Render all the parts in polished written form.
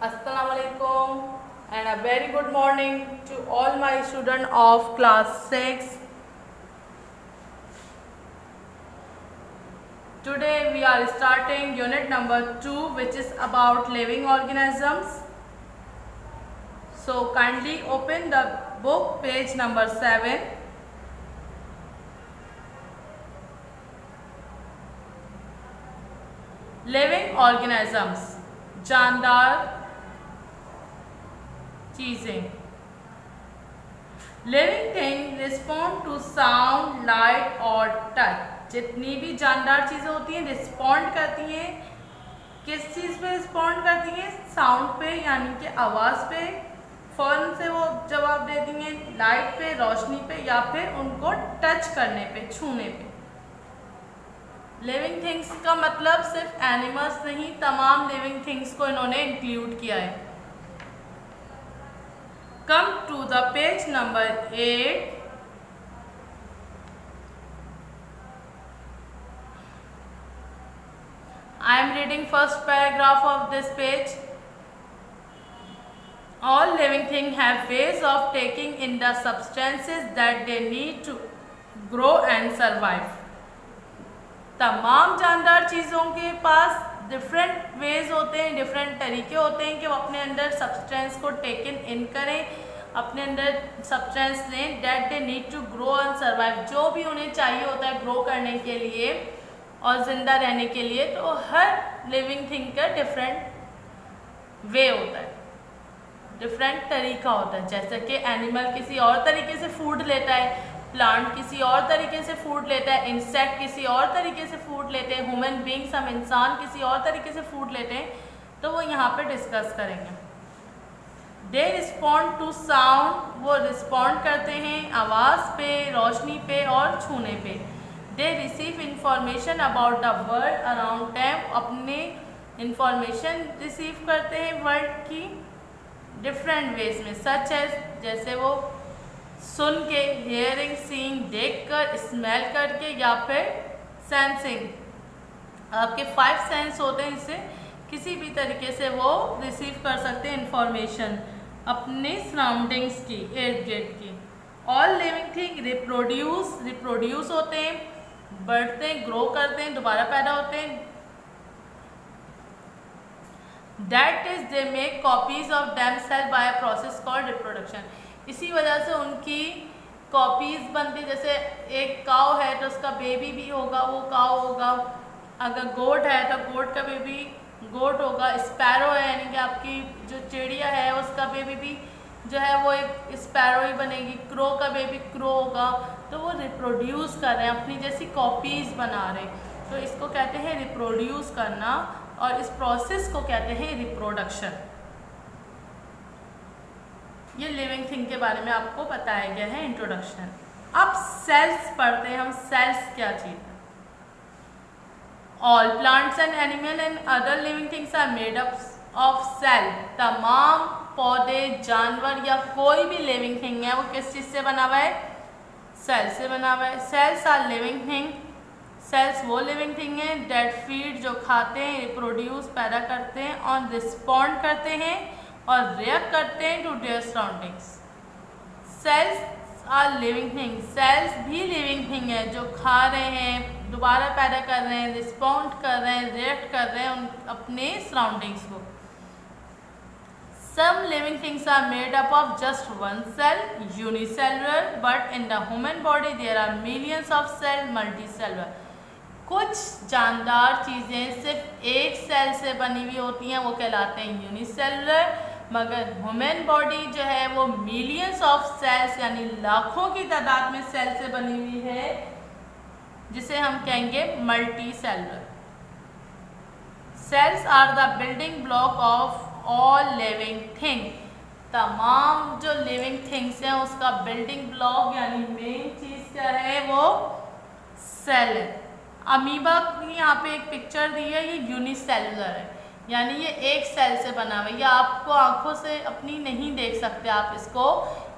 Assalamu alaikum and a very good morning to all my students of class 6. Today we are starting unit number 2, which is about living organisms. So kindly open the book, page number 7. Living organisms, जानदार चीजें. Living thing respond to sound, light और touch. जितनी भी जानदार चीजें होती हैं respond करती हैं. किस चीज पे रिस्पॉन्ड करती हैं? साउंड पे, यानी कि आवाज पे फौरन से वो जवाब देती हैं. लाइट पे, रोशनी पे, या फिर उनको टच करने पे, छूने पे. लिविंग थिंग्स का मतलब सिर्फ एनिमल्स नहीं, तमाम लिविंग थिंग्स को इन्होंने इंक्लूड किया है. Come to the page number 8. I am reading first paragraph of this page. All living things have ways of taking in the substances that they need to grow and survive. तमाम जानदार चीज़ों के पास different ways होते हैं, different तरीके होते हैं कि वो अपने अंदर सब्सटेंस को टेकन इन करें, अपने अंदर सब्सटेंस लें that they need to grow and survive. जो भी उन्हें चाहिए होता है ग्रो करने के लिए और ज़िंदा रहने के लिए. तो हर लिविंग थिंग का डिफरेंट वे होता है, डिफरेंट तरीका होता है. जैसे कि एनिमल किसी और तरीके से फूड लेता है, प्लांट किसी और तरीके से फूड लेता है, इंसेक्ट किसी और तरीके से फूड लेते हैं, ह्यूमन बींग्स हम इंसान किसी और तरीके से फूड लेते हैं. तो वो यहाँ पे डिस्कस करेंगे. दे रिस्पॉन्ड टू साउंड, वो रिस्पॉन्ड करते हैं आवाज़ पे, रोशनी पे और छूने पे. They receive information about the world around them, अपने इंफॉर्मेशन रिसीव करते हैं वर्ल्ड की डिफरेंट वेज में. सच एज, जैसे वो सुन के, हियरिंग, सीइंग, देख कर, स्मेल करके, या फिर सेंसिंग. आपके 5 सेंस होते हैं, इससे किसी भी तरीके से वो रिसीव कर सकते हैं इंफॉर्मेशन अपने सराउंडिंग्स की, इर्द गिर्द की. ऑल लिविंग थिंग रिप्रोड्यूस होते हैं, बढ़ते हैं, ग्रो करते हैं, दोबारा पैदा होते हैं. That is they make copies of themselves by a process called reproduction. इसी वजह से उनकी कॉपीज़ बनती. जैसे एक काव है तो उसका बेबी भी होगा, वो काव होगा. अगर गोट है तो गोट का बेबी गोट होगा. स्पैरो है, यानी कि आपकी जो चिड़िया है उसका बेबी भी जो है वो एक स्पैरो ही बनेगी. क्रो का बेबी क्रो होगा. तो वो रिप्रोड्यूस कर रहे हैं, अपनी जैसी कॉपीज़ बना रहे हैं. तो इसको कहते हैं रिप्रोड्यूस करना, और इस प्रोसेस को कहते हैं रिप्रोडक्शन. ये लिविंग थिंग के बारे में आपको बताया गया है इंट्रोडक्शन. अब सेल्स पढ़ते हैं हम. सेल्स क्या चीज़ है? All plants and animal and other living things are made up of cell. तमाम पौधे, जानवर या कोई भी लिविंग थिंग है वो किस चीज़ से बना हुआ है? सेल से बना हुआ है. Cells are living thing. Cells वो लिविंग थिंग है डेट फीड, जो खाते हैं, रिप्रोड्यूस, पैदा करते हैं, और रिस्पॉन्ड करते हैं और रिएक्ट करते हैं to their surroundings. Cells are living thing. Cells भी लिविंग थिंग है जो खा रहे हैं, दोबारा पैदा कर रहे हैं, रिस्पॉन्ड कर रहे हैं, रिएक्ट कर रहे हैं उन अपने सराउंडिंग्स को. Some living things are made up of just one cell, unicellular, but in the human body there are millions of cell, multicellular. कुछ जानदार चीज़ें सिर्फ एक सेल से बनी हुई होती हैं, वो कहलाते हैं यूनिसेलुलर. मगर ह्यूमन बॉडी जो है वो मिलियंस ऑफ सेल्स, यानी लाखों की तादाद में सेल से बनी हुई है, जिसे हम कहेंगे multicellular. Cells are the building block of all living thing. तमाम जो लिविंग थिंग्स हैं उसका बिल्डिंग ब्लॉक यानी मेन चीज़ क्या है? वो सेल है. अमीबा की यहाँ पे एक पिक्चर दी है, ये यूनिसेलुलर है, यानी ये एक सेल से बना हुआ है. ये आपको आंखों से अपनी नहीं देख सकते आप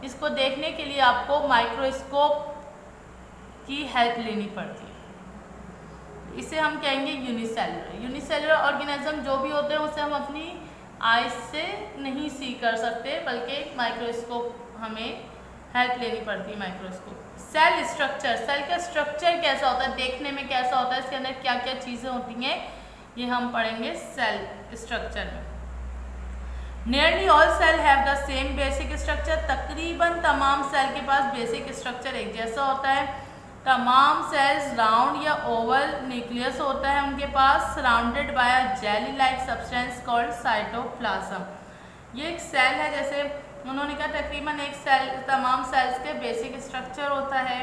इसको देखने के लिए आपको माइक्रोस्कोप की हेल्प लेनी पड़ती है. इसे हम कहेंगे यूनिसेलुलर. यूनिसेलुलर ऑर्गेनिज्म जो भी होते हैं उसे हम अपनी आई से नहीं सी कर सकते, बल्कि माइक्रोस्कोप हमें हेल्प लेनी पड़ती है माइक्रोस्कोप। सेल स्ट्रक्चर, सेल का स्ट्रक्चर कैसा होता है, देखने में कैसा होता है, इसके अंदर क्या क्या चीज़ें होती हैं, ये हम पढ़ेंगे सेल स्ट्रक्चर में। Nearly all cell have the same basic structure, तकरीबन तमाम सेल के पास बेसिक स्ट्रक्चर एक जैसा होता है। तमाम सेल्स राउंड या ओवल न्यूक्लियस होता है उनके पास, surrounded by a jelly like substance called cytoplasm. ये एक सेल है, जैसे उन्होंने कहा तकरीबन एक सेल, तमाम सेल्स के बेसिक स्ट्रक्चर होता है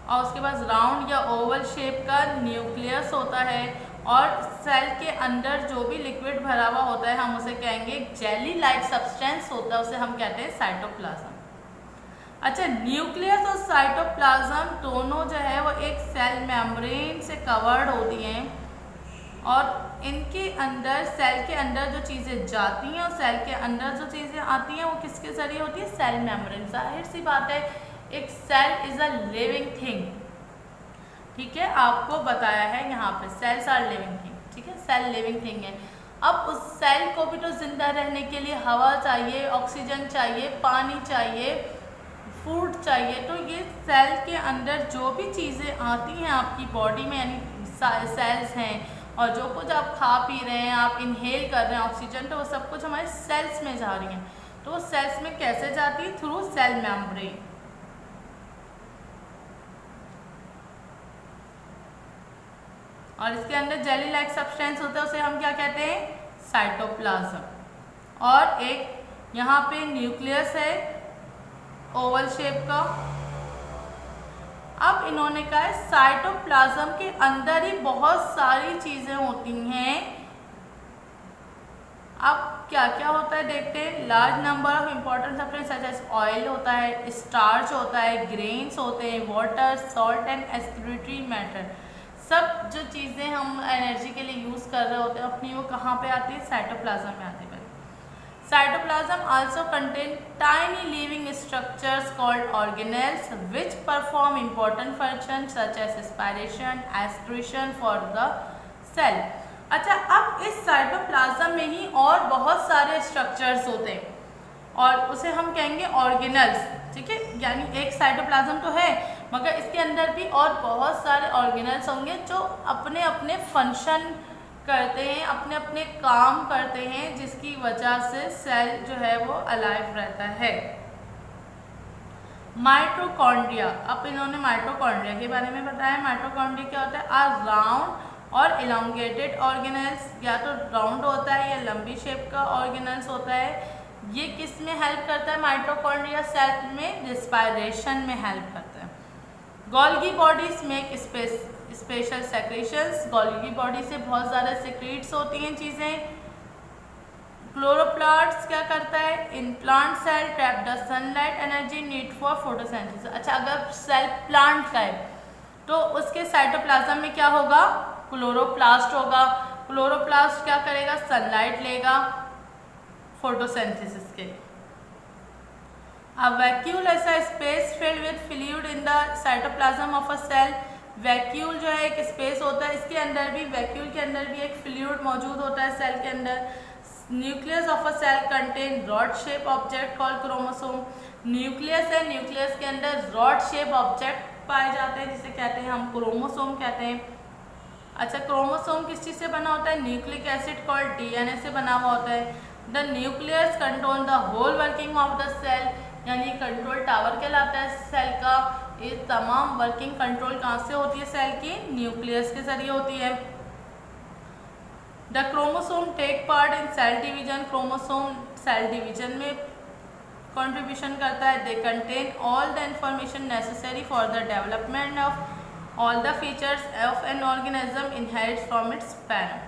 और उसके पास राउंड या ओवल शेप का न्यूक्लियस होता है और सेल के अंदर जो भी लिक्विड भरा हुआ होता है हम उसे कहेंगे जेली लाइक सब्सटेंस होता है, उसे हम कहते हैं साइटोप्लाज्म। अच्छा, न्यूक्लियस और साइटोप्लाज्म दोनों जो है वो एक सेल मेम्ब्रेन से कवर्ड होती हैं और इनके अंदर, सेल के अंदर जो चीज़ें जाती हैं और सेल के अंदर जो चीज़ें आती हैं वो किसके जरिए होती है, सेल मेम्ब्रेन। जाहिर सी बात है, एक cell is a living thing, ठीक है, आपको बताया है यहाँ पे सेल्स आर लिविंग थिंग, ठीक है, सेल लिविंग थिंग है। अब उस सेल को भी तो जिंदा रहने के लिए हवा चाहिए, ऑक्सीजन चाहिए, पानी चाहिए, फूड चाहिए, तो ये सेल के अंदर जो भी चीज़ें आती हैं आपकी बॉडी में, यानी सेल्स हैं और जो कुछ आप खा पी रहे हैं, आप इनहेल कर रहे हैं ऑक्सीजन, तो वो सब कुछ हमारे सेल्स में जा रही हैं। तो वो सेल्स में कैसे जाती है, थ्रू सेल मेम्ब्रेन। और इसके अंदर जेली लाइक सब्सटेंस होता है, उसे हम क्या कहते हैं, साइटोप्लाज्म। और एक यहाँ पे न्यूक्लियस है ओवल शेप का। अब इन्होंने कहा है साइटोप्लाज्म के अंदर ही बहुत सारी चीजें होती हैं। अब क्या क्या होता है देखते हैं। Large number of important substance such as oil होता है, स्टार्च होता है, ग्रेन्स होते हैं, water, salt and excretory matter. सब जो चीज़ें हम एनर्जी के लिए यूज़ कर रहे होते हैं अपनी, वो कहाँ पे आती है, साइटोप्लाज्म में आती है। Cytoplasm also contain tiny living structures called organelles which perform important functions such as respiration, excretion for the cell। अच्छा, अब इस साइटोप्लाज्म में ही और बहुत सारे स्ट्रक्चर्स होते हैं और उसे हम कहेंगे ऑर्गेनल्स, ठीक है, यानी एक साइटोप्लाज्म तो है मगर इसके अंदर भी और बहुत सारे ऑर्गेनल्स होंगे जो अपने अपने फंक्शन करते हैं, अपने अपने काम करते हैं, जिसकी वजह से सेल जो है वो अलाइव रहता है। माइटोकॉन्ड्रिया, अब इन्होंने माइटोकॉन्ड्रिया के बारे में बताया। माइटोकॉन्ड्रिया क्या होता है, आर राउंड और इलोंगेटेड ऑर्गेनल्स, या तो राउंड होता है या लंबी शेप का ऑर्गेनल्स होता है। ये किस में हेल्प करता है, माइटोकॉन्ड्रिया सेल में रिस्पायरेशन में हेल्प करता है। Golgi bodies make special secretions, Golgi body से बहुत ज़्यादा सेक्रेट्स होती हैं चीज़ें। क्लोरोप्लास्ट क्या करता है, in plant cell trap the sunlight energy need for photosynthesis. अच्छा, अगर सेल प्लांट का है तो उसके साइटोप्लाज्म में क्या होगा, क्लोरोप्लास्ट होगा। क्लोरोप्लास्ट क्या करेगा, सनलाइट लेगा फोटोसिंथेसिस के। A vacuole ऐसा space filled with fluid in the cytoplasm of a cell. Vacuole जो है एक स्पेस होता है, इसके अंदर भी, वैक्यूल के अंदर भी एक फ्लूइड मौजूद होता है सेल के अंदर। Nucleus of a cell contain rod shape object called chromosome. Nucleus है, न्यूक्लियस के अंदर रॉड शेप ऑब्जेक्ट पाए जाते हैं जिसे कहते हैं हम क्रोमोसोम कहते हैं। अच्छा, क्रोमोसोम किस चीज़ से बना होता है, न्यूक्लिक एसिड कॉल्ड डीएनए से बना हुआ होता है। The nucleus control the whole working of the cell, यानी कंट्रोल टावर कहलाता है सेल का। ये तमाम वर्किंग कंट्रोल कहाँ से होती है सेल की, न्यूक्लियस के जरिए होती है। The chromosome take part in cell division, chromosome cell division में कंट्रीब्यूशन करता है। They contain all the information necessary for the development of all the features of an organism inherit from its parent.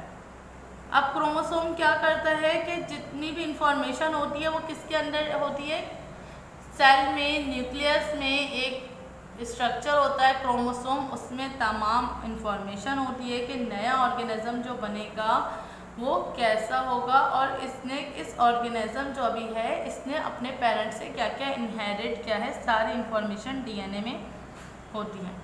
अब chromosome क्या करता है कि जितनी भी इंफॉर्मेशन होती है वो किसके अंदर होती है, सेल में, न्यूक्लियस में एक स्ट्रक्चर होता है क्रोमोसोम, उसमें तमाम इंफॉर्मेशन होती है कि नया ऑर्गेनिज्म जो बनेगा वो कैसा होगा और इसने, इस ऑर्गेनिज्म जो अभी है इसने अपने पेरेंट्स से क्या क्या इनहेरिट किया है, सारी इंफॉर्मेशन डीएनए में होती है।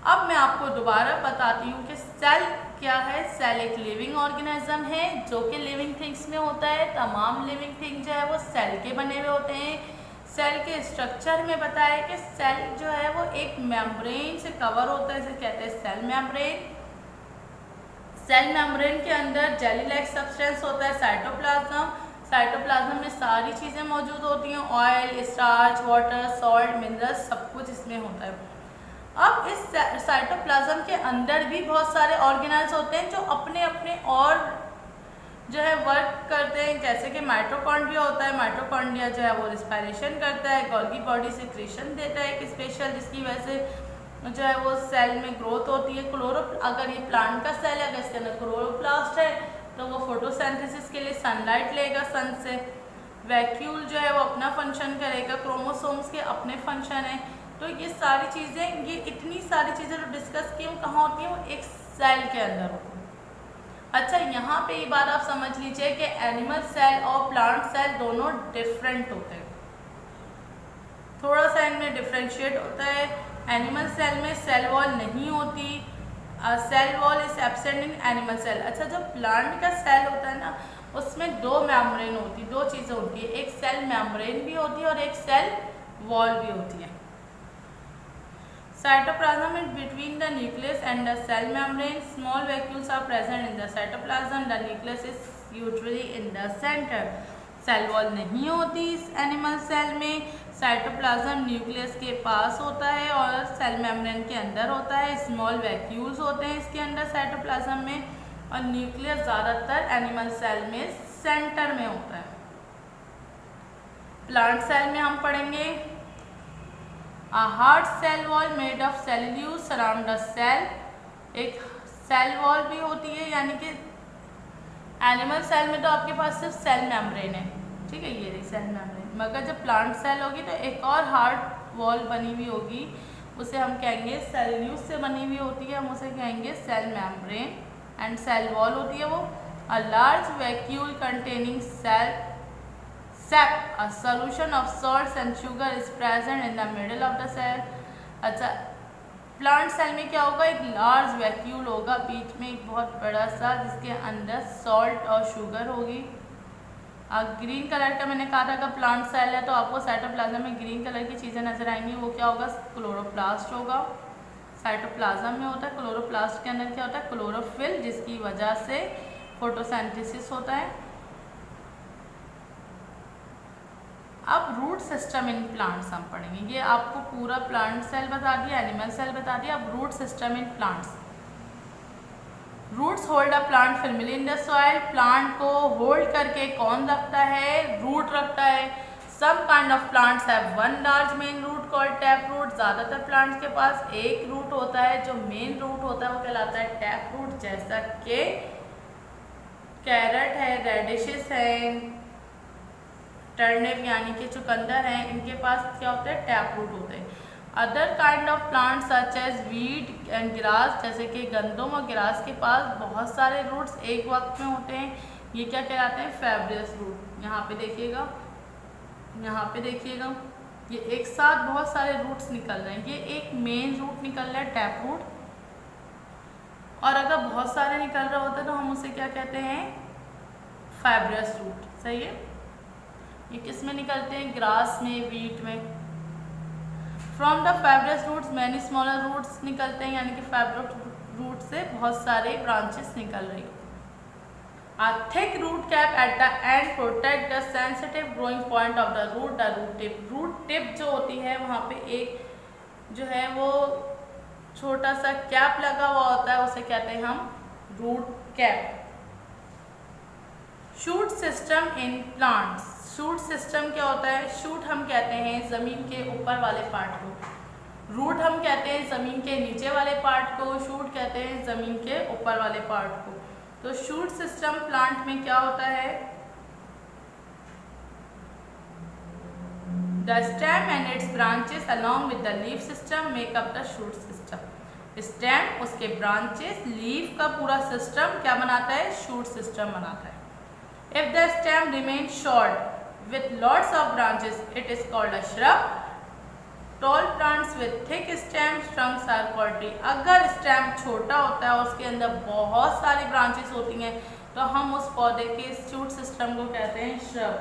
अब मैं आपको दोबारा बताती हूँ कि सेल क्या है। सेल एक लिविंग ऑर्गेनिज्म है जो कि लिविंग थिंग्स में होता है। तमाम लिविंग थिंग जो है वो सेल के बने हुए होते हैं। सेल के स्ट्रक्चर में बताया कि सेल जो है वो एक मेम्ब्रेन से कवर होता है, इसे कहते हैं सेल मेम्ब्रेन। सेल मेम्ब्रेन के अंदर जेली लाइक सब्सटेंस होता है साइटोप्लाज्म। साइटोप्लाज्म में सारी चीज़ें मौजूद होती हैं, oil, starch, water, salt, minerals, सब कुछ इसमें होता है। अब इस साइटोप्लाज्म के अंदर भी बहुत सारे ऑर्गेनेल्स होते हैं जो अपने अपने और जो है वर्क करते हैं, जैसे कि माइटोकॉन्ड्रिया होता है। माइटोकॉन्ड्रिया जो है वो रिस्पायरेशन करता है, गोल्गी बॉडी सिक्रीशन देता है एक स्पेशल, जिसकी वजह से जो है वो सेल में ग्रोथ होती है। अगर ये प्लांट का सेल है, अगर इसके अंदर क्लोरोप्लास्ट है तो वो फोटोसिंथेसिस के लिए सनलाइट लेगा सन से। वैक्यूल जो है वो अपना फंक्शन करेगा, क्रोमोसोम्स के अपने फंक्शन है। तो ये सारी चीज़ें, ये इतनी सारी चीज़ें जो डिस्कस की कहाँ होती हैं, वो एक सेल के अंदर होती हैं। अच्छा, यहाँ पे ये बात आप समझ लीजिए कि एनिमल सेल और प्लांट सेल दोनों डिफरेंट होते हैं। थोड़ा सा इनमें डिफ्रेंशिएट होता है। एनिमल सेल में सेल वॉल नहीं होती, cell wall is absent in animal cell. अच्छा, जो प्लांट का सेल होता है ना, उसमें दो मेम्ब्रेन होती, दो चीज़ें होती है, एक सेल मेम्ब्रेन भी होती है और एक सेल वॉल भी होती है। Cytoplasm is between the nucleus and the cell membrane. Small vacuoles are present in the cytoplasm. The nucleus is usually in the center. Cell wall नहीं होती इस एनिमल सेल में। साइटोप्लाज्म न्यूक्लियस के पास होता है और सेल मेम्ब्रेन के अंदर होता है। स्मॉल वैक्यूल्स होते हैं इसके अंदर साइटोप्लाज्म में, और न्यूक्लियस ज़्यादातर एनिमल सेल में सेंटर में होता है। प्लांट सेल में हम पढ़ेंगे A hard cell wall made of cellulose surround the cell। एक सेल वॉल भी होती है, यानी कि एनिमल सेल में तो आपके पास सिर्फ सेल मेम्ब्रेन है, ठीक है, ये रही सेल मेम्ब्रेन। मगर जब प्लांट सेल होगी तो एक और हार्ड वॉल बनी हुई होगी, उसे हम कहेंगे सेल्यूलोज से बनी हुई होती है, हम उसे कहेंगे cell membrane. And cell wall होती है वो a large vacuole containing cell sap, a solution of salts and sugar is present in the middle of the cell। अच्छा, प्लांट सेल में क्या होगा, एक लार्ज वैक्यूल होगा, बीच में एक बहुत बड़ा सा, जिसके अंदर सॉल्ट और शुगर होगी। ग्रीन कलर का मैंने कहा था कि प्लांट सेल है तो आपको साइटोप्लाज्म में ग्रीन कलर की चीज़ें नजर आएंगी। वो क्या होगा, क्लोरोप्लास्ट होगा। साइटोप्लाज्म में होता है, क्लोरोप्लास्ट के अंदर क्या होता है, क्लोरोफिल, जिसकी वजह से फोटोसिंथेसिस होता है। अब रूट सिस्टम इन प्लांट्स हम पढ़ेंगे। ये आपको पूरा प्लांट सेल बता दिया, एनिमल सेल बता दिया। अब root system in plants. Roots hold a plant firmly in the soil. Plant को होल्ड करके कौन रखता है, रूट रखता है। Some kind of plants have one large main root called tap root. ज़्यादातर प्लांट्स के पास एक रूट होता है, जो मेन रूट होता है वो कहलाता है टैप रूट, जैसा कि कैरेट है, रेडिशेस है, टर्निप यानी कि चुकंदर हैं, इनके पास क्या होता है, टैप रूट होते हैं। Other kind of plants such as wheat and grass, जैसे कि गंदम और ग्रास के पास बहुत सारे रूट्स एक वक्त में होते हैं। ये क्या कहलाते हैं, फैब्रियस रूट। यहाँ पे देखिएगा, यहाँ पे देखिएगा, ये एक साथ बहुत सारे रूट्स निकल रहे हैं। ये एक मेन रूट निकल रहा है, टैप रूट, और अगर बहुत सारे निकल रहा होता है तो हम उसे क्या कहते हैं, फैब्रियस रूट। सही है, ये किस में निकलते हैं, ग्रास में, वीट में। From the fibrous roots many smaller roots निकलते हैं, यानी कि फैब्रियस रूट से बहुत सारे ब्रांचेस निकल रही हो। A thick root cap at the end protect the sensitive growing point of the root, the root tip। Root tip जो होती है वहाँ पे एक जो है वो छोटा सा कैप लगा हुआ होता है, उसे कहते हैं हम root cap. Shoot system in plants. Shoot system क्या होता है, शूट हम कहते हैं ज़मीन के ऊपर वाले पार्ट को, रूट हम कहते हैं ज़मीन के नीचे वाले पार्ट को, शूट कहते हैं ज़मीन के ऊपर वाले पार्ट को। तो शूट सिस्टम प्लांट में क्या होता है, the stem and it's branches along with the leaf system make up the shoot system. Stem, उसके ब्रांचेस, लीफ का पूरा सिस्टम क्या बनाता है, शूट सिस्टम बनाता है। If the stem remain short with lots of branches it is called a shrub। Tall plants with thick stems trunks are called tree. अगर stem छोटा होता है और उसके अंदर बहुत सारी ब्रांचेस होती हैं तो हम उस पौधे के शूट सिस्टम को कहते हैं श्रब।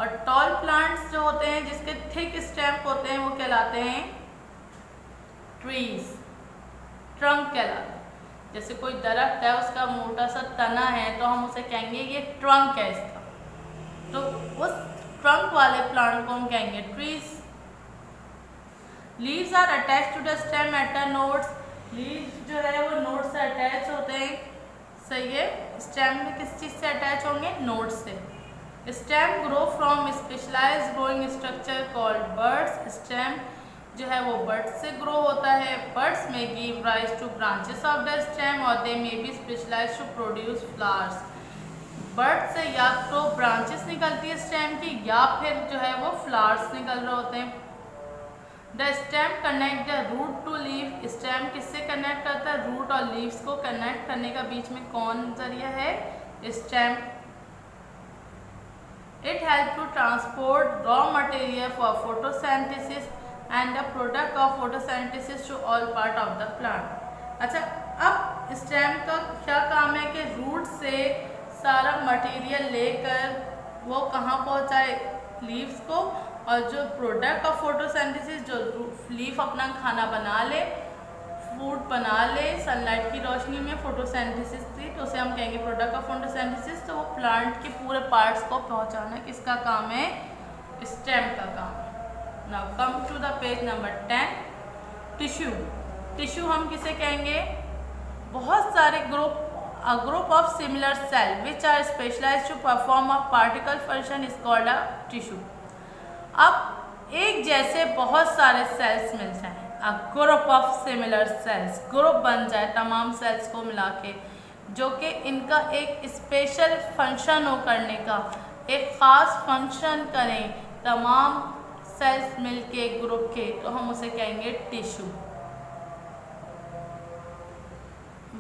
और टॉल प्लांट्स जो होते हैं जिसके थिक स्टेम होते हैं वो कहलाते हैं ट्रीज, ट्रंक कहलाते हैं। जैसे कोई दरख्त है उसका मोटा सा तना है तो हम उसे कहेंगे ये ट्रंक है इसका, तो उस ट्रंक वाले प्लांट को हम कहेंगे trees. Leaves are attach to the stem at the nodes. Leaves जो है वो नोड से अटैच होते हैं, सही है। स्टेम में किस चीज से अटैच होंगे? नोड से। Stem grow from specialised growing structure called birds. Stem जो है वो बर्ड्स से ग्रो होता है। बर्ड्स में give rise to branches of the stem और they may be specialised to produce flowers. Bud से या तो ब्रांचेस निकलती है स्टेम की या फिर जो है वो फ्लावर्स निकल रहे होते हैं। The stem connect the root to leaf. Stem किससे कनेक्ट करता है? रूट और लीव्स को कनेक्ट करने का बीच में कौन जरिया है? Stem. It help to transport raw material for photosynthesis and the product of photosynthesis to all part of the plant. अच्छा, अब स्टेम का क्या काम है कि रूट से सारा मटेरियल लेकर वो कहाँ पहुँचाए? लीव्स को। और जो प्रोडक्ट ऑफ फोटोसिंथेसिस, जो लीफ अपना खाना बना ले, फूड बना ले सनलाइट की रोशनी में, फोटोसिंथेसिस थी तो उसे हम कहेंगे प्रोडक्ट ऑफ फोटोसिंथेसिस। तो वो प्लांट के पूरे पार्ट्स को पहुँचाना किसका काम है? स्टेम का काम। Now come to the page number 10, tissue. Tissue हम किसे कहेंगे? बहुत सारे a group of similar cell which are specialized to perform a particle function is called a tissue। अब एक जैसे बहुत सारे सेल्स मिल जाएं, a group of similar cells, group बन जाए तमाम सेल्स को मिला के, जो कि इनका एक स्पेशल फंक्शन हो करने का, एक ख़ास फंक्शन करें तमाम सेल्स मिलके ग्रुप के, तो हम उसे कहेंगे tissue.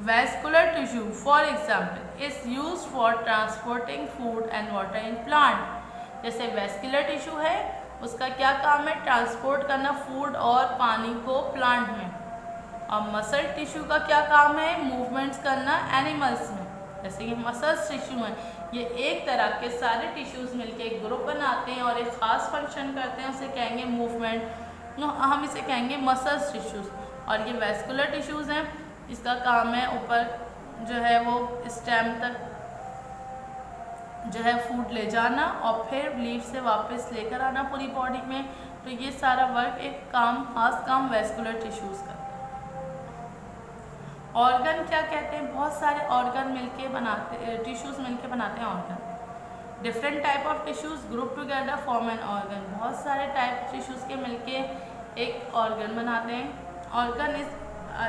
Vascular tissue, for example, is used for transporting food and water in plant। जैसे वेस्कुलर टिश्यू है उसका क्या काम है? ट्रांसपोर्ट करना फूड और पानी को प्लांट में। और मसल टिश्यू का क्या काम है? मूवमेंट्स करना एनिमल्स में। जैसे ये मसल्स टिश्यू हैं, ये एक तरह के सारे टिश्यूज़ मिलके एक ग्रुप बनाते हैं और एक ख़ास फंक्शन करते हैं, उसे कहेंगे मूवमेंट। हम इसे कहेंगे मसल्स टिश्यूज़। और ये वेस्कुलर टिश्यूज़ हैं, इसका काम है ऊपर जो है वो स्टेम तक जो है फूड ले जाना और फिर लीफ से वापस लेकर आना पूरी बॉडी में। तो ये सारा वर्क एक काम, खास काम वेस्कुलर टिश्यूज़ का। ऑर्गन क्या कहते हैं? बहुत सारे ऑर्गन मिलके बनाते, टिश्यूज़ मिलके बनाते हैं organ. Different type of tissues group together form an organ. बहुत सारे टाइप टिश्यूज़ के मिलके एक ऑर्गन बनाते हैं। Organ is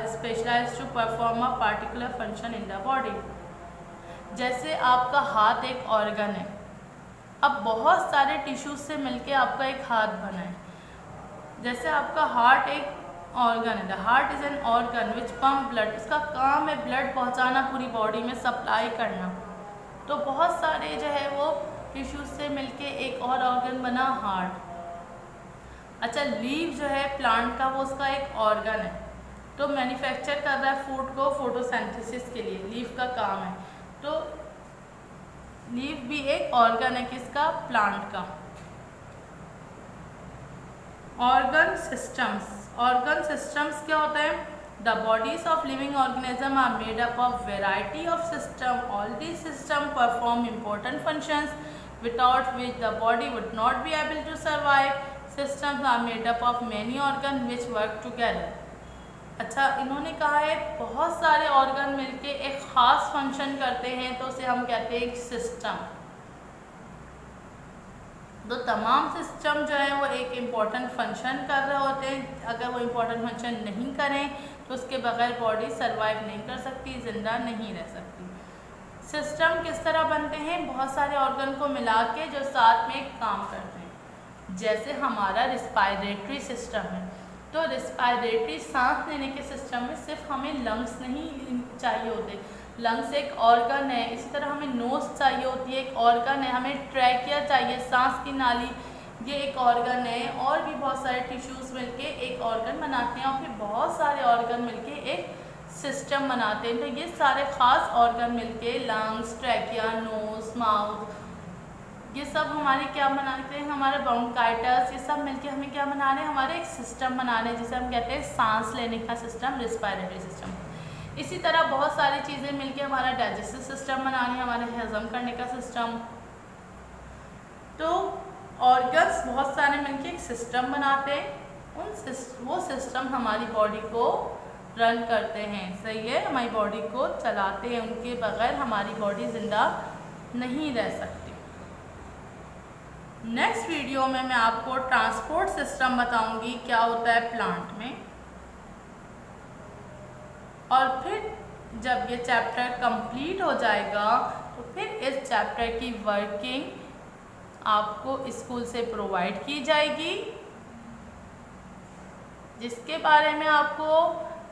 specialised to perform a particular function in the body. जैसे आपका हाथ एक ऑर्गन है, अब बहुत सारे टिश्यूज से मिलके आपका एक हाथ बना है। जैसे आपका हार्ट एक ऑर्गन है, the heart is an organ which pump blood. उसका काम है ब्लड पहुंचाना पूरी बॉडी में, सप्लाई करना। तो बहुत सारे जो है वो टिश्यूज से मिलके एक और ऑर्गन बना हार्ट। अच्छा, लीफ जो है प्लांट का वो उसका एक ऑर्गन है, तो मैन्युफैक्चर कर रहा है फूड को फोटोसिंथेसिस के लिए, लीफ का काम है। तो लीफ भी एक ऑर्गन है किसका? प्लांट का। Organ systems. ऑर्गन सिस्टम्स क्या होता है? The bodies of living organism are made up of variety of system. All the system perform important functions without which the body would not be able to survive. Systems are made up of many organ which work together. अच्छा, इन्होंने कहा है बहुत सारे organ मिलके एक ख़ास function करते हैं, तो उसे हम कहते हैं एक सिस्टम। तो तमाम सिस्टम जो है वो एक इम्पॉर्टेंट फंक्शन कर रहे होते हैं। अगर वो इम्पॉर्टेंट फंक्शन नहीं करें तो उसके बगैर बॉडी सर्वाइव नहीं कर सकती, ज़िंदा नहीं रह सकती। सिस्टम किस तरह बनते हैं? बहुत सारे ऑर्गन को मिला के जो साथ में काम करते हैं। जैसे हमारा रिस्पायरेटरी सिस्टम है, तो रिस्पायरेटरी सांस लेने के सिस्टम में सिर्फ हमें लंग्स नहीं चाहिए होते, लंग्स एक ऑर्गन है। इसी तरह हमें नोज चाहिए होती है, एक ऑर्गन है। हमें ट्रैकिया चाहिए, सांस की नाली ये एक ऑर्गन है, और भी बहुत सारे टिश्यूज़ मिलके एक ऑर्गन बनाते हैं, और फिर बहुत सारे ऑर्गन मिलके एक सिस्टम बनाते हैं। तो ये सारे ख़ास ऑर्गन मिलके लंग्स, ट्रैकिया, नोज, माउथ, ये सब हमारे क्या बनाते हैं, हमारे ब्रोंकाइटिस, ये सब मिलके हमें क्या बना रहे हैं, हमारे एक सिस्टम बना रहे हैं जिसे हम कहते हैं सांस लेने का सिस्टम, रिस्पायरेटरी सिस्टम। इसी तरह बहुत सारी चीज़ें मिलके हमारा डाइजेस्टिव सिस्टम बना रही हैं, हमारे हजम करने का सिस्टम। तो ऑर्गन्स बहुत सारे मिलके एक सिस्टम बनाते हैं, वो सिस्टम हमारी बॉडी को रन करते हैं, सही है, हमारी बॉडी को चलाते हैं, उनके बगैर हमारी बॉडी ज़िंदा नहीं रह सकती। नेक्स्ट वीडियो में मैं आपको ट्रांसपोर्ट सिस्टम बताऊंगी क्या होता है प्लांट में, और फिर जब ये चैप्टर कंप्लीट हो जाएगा तो फिर इस चैप्टर की वर्किंग आपको स्कूल से प्रोवाइड की जाएगी, जिसके बारे में आपको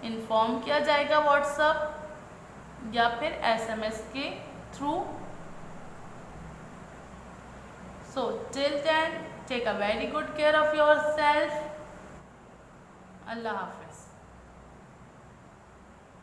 इन्फॉर्म किया जाएगा व्हाट्सएप या फिर SMS के through. So till then, take a very good care of yourself. Allah Hafiz.